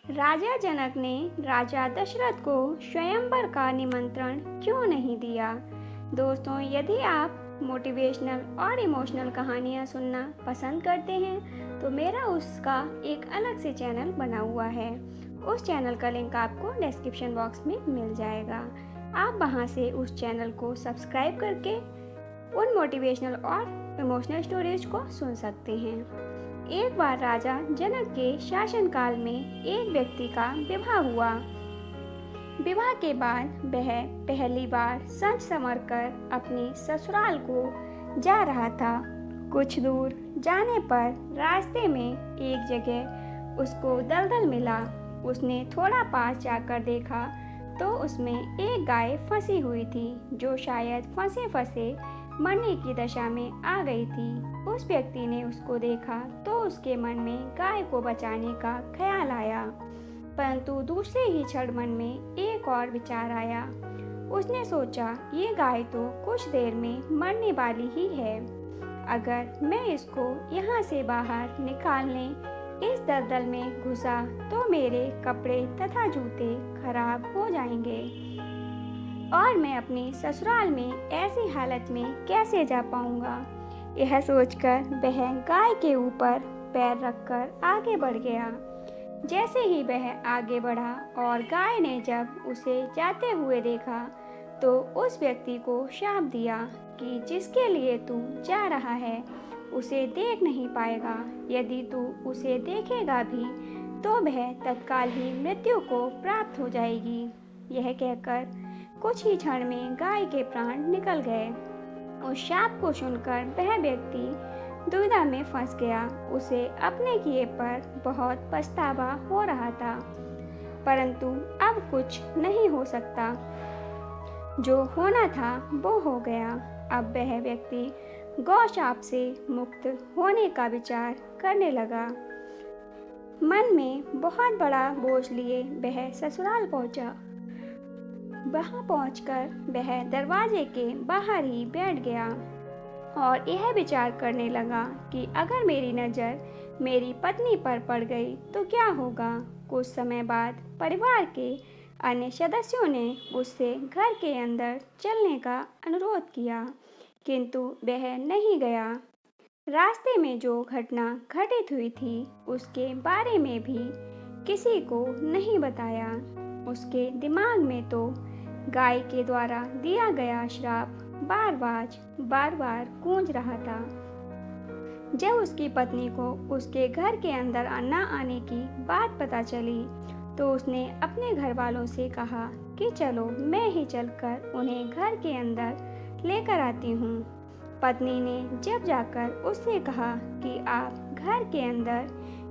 राजा जनक ने राजा दशरथ को स्वयंवर का निमंत्रण क्यों नहीं दिया? दोस्तों, यदि आप मोटिवेशनल और इमोशनल कहानियाँ सुनना पसंद करते हैं तो मेरा उसका एक अलग से चैनल बना हुआ है। उस चैनल का लिंक आपको डिस्क्रिप्शन बॉक्स में मिल जाएगा। आप वहां से उस चैनल को सब्सक्राइब करके उन मोटिवेशनल और इमोशनल स्टोरीज को सुन सकते हैं। एक बार राजा जनक के शासनकाल में एक व्यक्ति का विवाह हुआ। विवाह के बाद वह पहली बार सज संवर कर अपने ससुराल को जा रहा था। कुछ दूर जाने पर रास्ते में एक जगह उसको दलदल मिला। उसने थोड़ा पास जाकर देखा तो उसमें एक गाय फंसी हुई थी जो शायद फंसे फंसे मरने की दशा में आ गई थी। उस व्यक्ति ने उसको देखा तो उसके मन में गाय को बचाने का ख्याल आया, परंतु दूसरे ही क्षण मन में एक और विचार आया। उसने सोचा, ये गाय तो कुछ देर में मरने वाली ही है। अगर मैं इसको यहाँ से बाहर निकालने इस दलदल में घुसा तो मेरे कपड़े तथा जूते खराब हो जाएंगे और मैं अपने ससुराल में ऐसी हालत में कैसे जा पाऊंगा। यह सोचकर वह गाय के ऊपर पैर रखकर आगे बढ़ गया। जैसे ही वह आगे बढ़ा और गाय ने जब उसे जाते हुए देखा तो उस व्यक्ति को शाप दिया कि जिसके लिए तू जा रहा है उसे देख नहीं पाएगा। यदि तू उसे देखेगा भी तो वह तत्काल ही मृत्यु को प्राप्त हो जाएगी। यह कहकर कुछ ही क्षण में गाय के प्राण निकल गए। उस शाप को सुनकर वह व्यक्ति दुविधा में फंस गया। उसे अपने किए पर बहुत पछतावा हो रहा था, परंतु अब कुछ नहीं हो सकता। जो होना था वो हो गया। अब वह व्यक्ति गौ शाप से मुक्त होने का विचार करने लगा। मन में बहुत बड़ा बोझ लिए वह ससुराल पहुंचा। वहां पहुंचकर वह दरवाजे के बाहर ही बैठ गया और यह विचार करने लगा कि अगर मेरी नज़र मेरी पत्नी पर पड़ गई तो क्या होगा। कुछ समय बाद परिवार के अन्य सदस्यों ने उससे घर के अंदर चलने का अनुरोध किया, किंतु वह नहीं गया। रास्ते में जो घटना घटित हुई थी उसके बारे में भी किसी को नहीं बताया। उसके दिमाग में तो गाय के द्वारा दिया गया श्राप बार बार गूंज रहा था। जब उसकी पत्नी को उसके घर के अंदर न आने की बात पता चली तो उसने अपने घर वालों से कहा कि चलो मैं ही चलकर उन्हें घर के अंदर लेकर आती हूँ। पत्नी ने जब जाकर उससे कहा कि आप घर के अंदर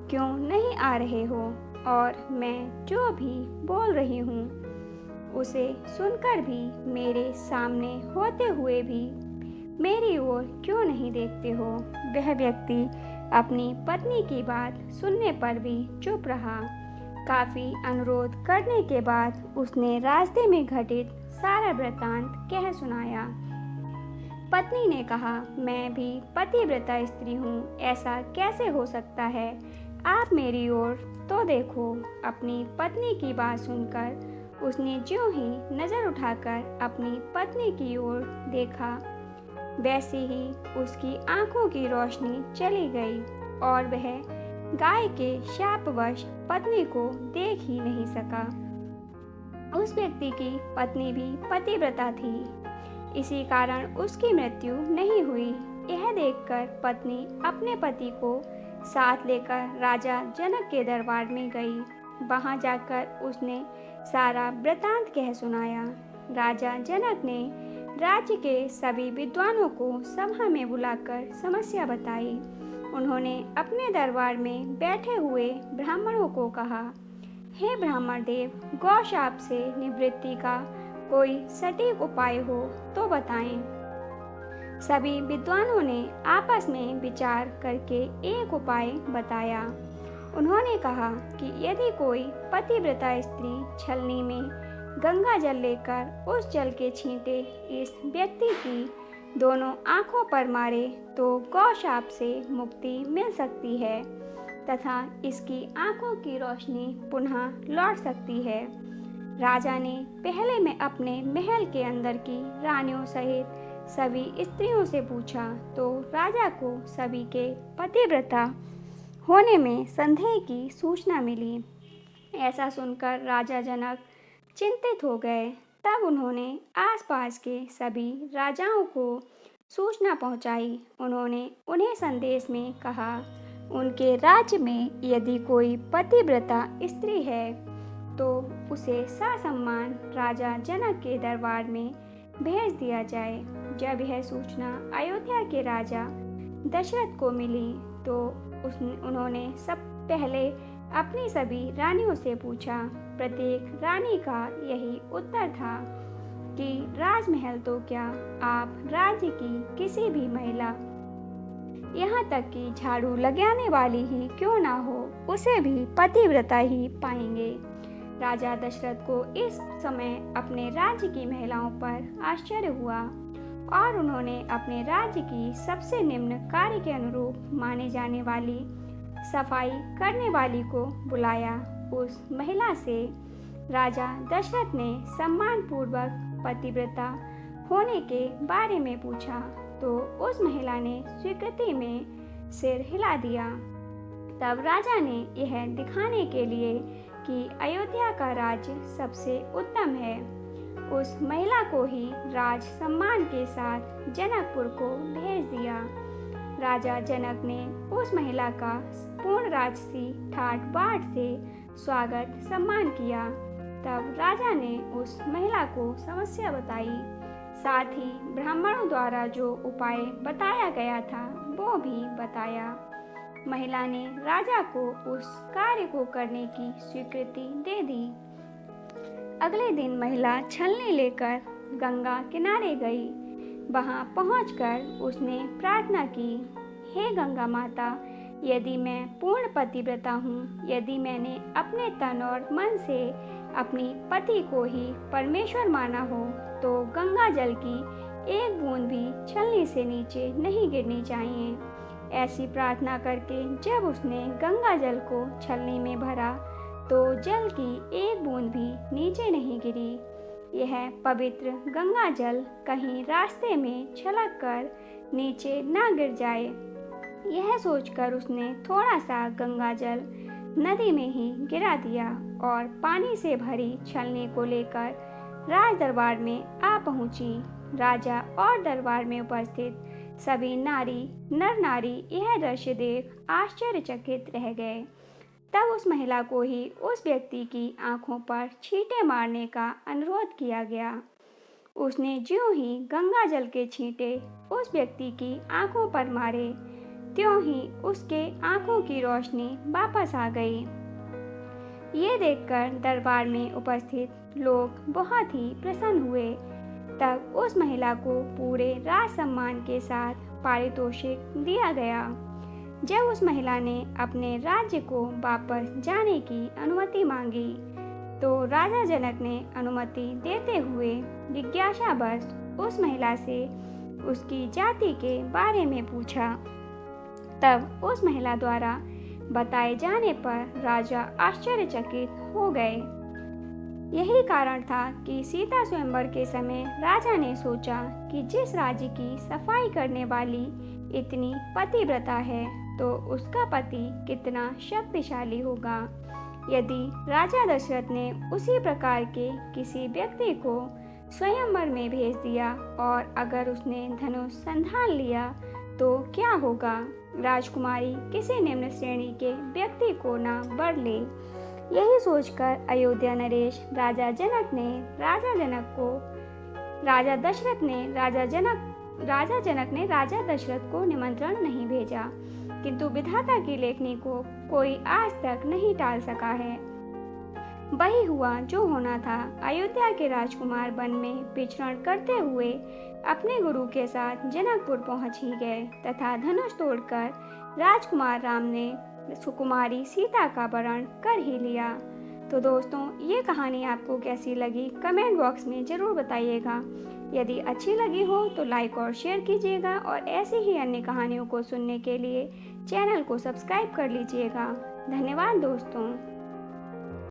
क्यों नहीं आ रहे हो और मैं जो भी बोल रही हूँ उसे सुनकर भी मेरे सामने होते हुए भी मेरी ओर क्यों नहीं देखते हो। वह व्यक्ति अपनी पत्नी की बात सुनने पर भी चुप रहा। काफी अनुरोध करने के बाद उसने रास्ते में घटित सारा वृत्तांत कह सुनाया। पत्नी ने कहा, मैं भी पतिव्रता स्त्री हूँ, ऐसा कैसे हो सकता है। आप मेरी ओर तो देखो। अपनी पत्नी की बात सुनकर उसने ज्यों ही नजर उठाकर अपनी पत्नी की ओर देखा वैसे ही उसकी आंखों की रोशनी चली गई और वह गाय के शापवश पत्नी को देख ही नहीं सका। उस व्यक्ति की पत्नी भी पतिव्रता थी, इसी कारण उसकी मृत्यु नहीं हुई। यह देखकर पत्नी अपने पति को साथ लेकर राजा जनक के दरबार में गई। वहां जाकर उसने सारा वृतांत कह सुनाया। राजा जनक ने राज्य के सभी विद्वानों को सभा में बुलाकर समस्या बताई। उन्होंने अपने दरबार में बैठे हुए ब्राह्मणों को कहा, हे ब्राह्मण देव, गौ शाप से निवृत्ति का कोई सटीक उपाय हो तो बताएं। सभी विद्वानों ने आपस में विचार करके एक उपाय बताया। उन्होंने कहा कि यदि कोई पतिव्रता स्त्री छलनी में गंगा जल लेकर उस जल के छींटे इस व्यक्ति की दोनों आंखों पर मारे तो गौ शाप से मुक्ति मिल सकती है। तथा इसकी आंखों की रोशनी पुनः लौट सकती है। राजा ने पहले में अपने महल के अंदर की रानियों सहित सभी स्त्रियों से पूछा तो राजा को सभी के पतिव्रता होने में संदेह की सूचना मिली। ऐसा सुनकर राजा जनक चिंतित हो गए। तब उन्होंने आसपास के सभी राजाओं को सूचना पहुंचाई। उन्होंने उन्हें संदेश में कहा, उनके राज्य में यदि कोई पतिव्रता स्त्री है तो उसे ससम्मान राजा जनक के दरबार में भेज दिया जाए। जब यह सूचना अयोध्या के राजा दशरथ को मिली तो उन्होंने सब पहले अपनी सभी रानियों से पूछा। प्रत्येक रानी का यही उत्तर था कि राजमहल तो क्या, आप राज्य की किसी भी महिला, यहाँ तक कि झाड़ू लगाने वाली ही क्यों ना हो, उसे भी पतिव्रता ही पाएंगे। राजा दशरथ को इस समय अपने राज्य की महिलाओं पर आश्चर्य हुआ और उन्होंने अपने राज्य की सबसे निम्न कार्य के अनुरूप माने जाने वाली सफाई करने वाली को बुलाया। उस महिला से राजा दशरथ ने सम्मान पूर्वक पतिव्रता होने के बारे में पूछा तो उस महिला ने स्वीकृति में सिर हिला दिया। तब राजा ने यह दिखाने के लिए कि अयोध्या का राज्य सबसे उत्तम है, उस महिला को ही राज सम्मान के साथ जनकपुर को भेज दिया। राजा जनक ने उस महिला का पूर्ण राजसी ठाट बाट से स्वागत सम्मान किया। तब राजा ने उस महिला को समस्या बताई, साथ ही ब्राह्मणों द्वारा जो उपाय बताया गया था वो भी बताया। महिला ने राजा को उस कार्य को करने की स्वीकृति दे दी। अगले दिन महिला छलनी लेकर गंगा किनारे गई। वहां पहुंचकर उसने प्रार्थना की, हे गंगा माता, यदि मैं पूर्ण पतिव्रता हूँ, यदि मैंने अपने तन और मन से अपनी पति को ही परमेश्वर माना हो, तो गंगा जल की एक बूंद भी छलनी से नीचे नहीं गिरनी चाहिए। ऐसी प्रार्थना करके जब उसने गंगा जल को छलनी में भरा तो जल की एक बूंद भी नीचे नहीं गिरी। यह पवित्र गंगा जल कहीं रास्ते में छलक कर नीचे ना गिर जाए, यह सोचकर उसने थोड़ा सा गंगा जल नदी में ही गिरा दिया और पानी से भरी छलनी को लेकर राज दरबार में आ पहुंची। राजा और दरबार में उपस्थित सभी नर नारी यह दृश्य देख आश्चर्यचकित रह गए। तब उस महिला को ही उस व्यक्ति की आंखों पर छींटे मारने का अनुरोध किया गया। उसने ज्यों ही गंगा जल के छींटे उस व्यक्ति की आंखों पर मारे, त्यों ही उसके आंखों की रोशनी वापस आ गई। ये देखकर दरबार में उपस्थित लोग बहुत ही प्रसन्न हुए। तब उस महिला को पूरे राज सम्मान के साथ पारितोषिक दिया गया। जब उस महिला ने अपने राज्य को वापस जाने की अनुमति मांगी तो राजा जनक ने अनुमति देते हुए जिज्ञासावश उस महिला से उसकी जाति के बारे में पूछा। तब उस महिला द्वारा बताए जाने पर राजा आश्चर्यचकित हो गए। यही कारण था कि सीता स्वयंवर के समय राजा ने सोचा कि जिस राज्य की सफाई करने वाली इतनी पतिव्रता है तो उसका पति कितना शक्तिशाली होगा। यदि राजा दशरथ ने उसी प्रकार के किसी व्यक्ति को स्वयंवर में भेज दिया और अगर उसने धनुष संधान लिया तो क्या होगा। राजकुमारी किसी निम्न श्रेणी के व्यक्ति को ना वर ले। यही सोचकर अयोध्या नरेश राजा जनक ने राजा दशरथ को निमंत्रण नहीं भेजा, किंतु विधाता की लेखनी को कोई आज तक नहीं टाल सका है। वही हुआ जो होना था। अयोध्या के राजकुमार वन में विचरण करते हुए अपने गुरु के साथ जनकपुर पहुंच ही गए तथा धनुष तोड़कर राजकुमार राम ने सुकुमारी सीता का वरण कर ही लिया। तो दोस्तों, ये कहानी आपको कैसी लगी कमेंट बॉक्स में ज़रूर बताइएगा। यदि अच्छी लगी हो तो लाइक और शेयर कीजिएगा और ऐसी ही अन्य कहानियों को सुनने के लिए चैनल को सब्सक्राइब कर लीजिएगा। धन्यवाद दोस्तों।